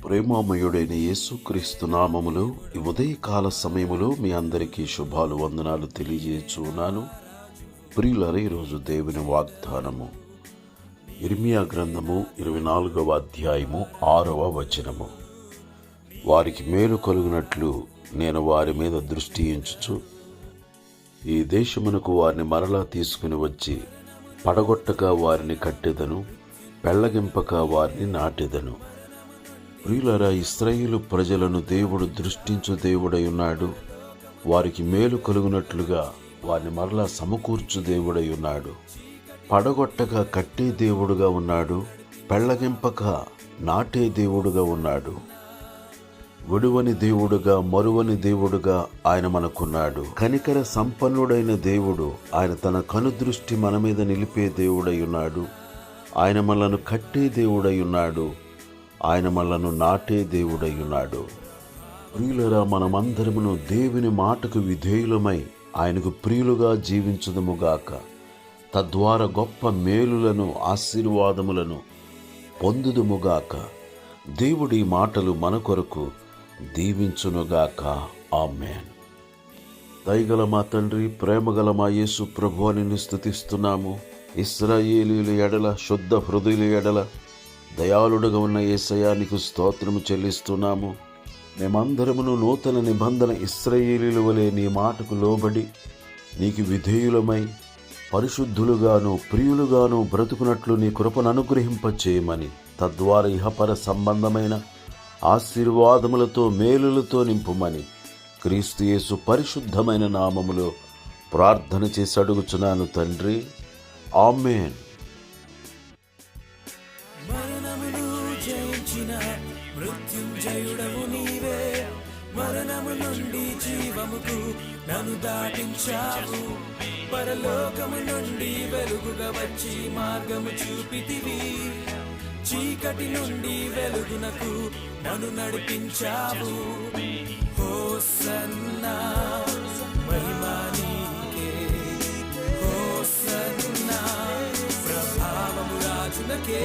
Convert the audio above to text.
ప్రేమామయుడైన యేసుక్రీస్తు నామములో ఈ ఉదయకాల సమయములో మీ అందరికీ శుభాలు వందనాలు తెలియజేస్తున్నాను. ప్రియులారా, ఈరోజు దేవుని వాగ్దానము యిర్మీయా గ్రంథము 24వ అధ్యాయము 6వ వచనము. వారికి మేలు కలుగునట్లు నేను వారి మీద దృష్టి ఉంచుచు ఈ దేశమునకు వారిని మరలా తీసుకుని వచ్చి పడగొట్టక వారిని కట్టెదను, పెళ్లగింపక వారిని నాటెదను. ప్రియులారా, ఇశ్రాయేలు ప్రజలను దేవుడు దృష్టించు దేవుడై ఉన్నాడు. వారికి మేలు కలుగునట్లుగా వారిని మరలా సమకూర్చు దేవుడై ఉన్నాడు. పడగొట్టగా కట్టే దేవుడుగా ఉన్నాడు, పెళ్లగింపక నాటే దేవుడుగా ఉన్నాడు. విడువని దేవుడుగా, మరువని దేవుడుగా ఆయన మనకున్నాడు. కనికర సంపన్నుడైన దేవుడు. ఆయన తన కనుదృష్టి మన మీద నిలిపే దేవుడై ఉన్నాడు. ఆయన మనలను కట్టే దేవుడై ఉన్నాడు. ఆయన మనలను నాటే దేవుడై ఉన్నాడు. ప్రియులరా, మనమందరమును దేవుని మాటకు విధేయులమై ఆయనకు ప్రియులుగా జీవించుదుముగాక. తద్వారా గొప్ప మేలులను, ఆశీర్వాదములను పొందుదుముగాక. దేవుడి మాటలు మన కొరకు దీవించునుగాక. ఆమేన్. దయగల మా తండ్రి, ప్రేమగల మా యేసు ప్రభువా, నిన్ను స్తుతిస్తున్నాము. ఇశ్రాయేలీయుల ఎడల, శుద్ధ హృదయుల ఎడల దయాళుడుగా ఉన్న యేసయ్యా, నీకు స్తోత్రము చెల్లిస్తున్నాము. మేమందరమును నూతన నిబంధన ఇశ్రాయేలీయుల వలె నీ మాటకు లోబడి నీకు విధేయులమై పరిశుద్ధులుగాను ప్రియులుగాను బ్రతుకున్నట్లు నీ కృపను అనుగ్రహింపచేయమని, తద్వారా ఇహపర సంబంధమైన ఆశీర్వాదములతో మేలులతో నింపుమని క్రీస్తు యేసు పరిశుద్ధమైన నామములో ప్రార్థన చేసి అడుగుచున్నాను తండ్రి. ఆమేన్. మృత్యుంజయుడవు నీవే, మరణము నుండి జీవముకు నన్ను దాటించావు. పరలోకము నుండి వెలుగుగా వచ్చి మార్గము చూపితివి. చీకటి నుండి వెలుగునకు నన్ను నడిపించావు. హోసన్నా, మహిమా నీకే. హోసన్నా, ప్రభావము రాజునకే.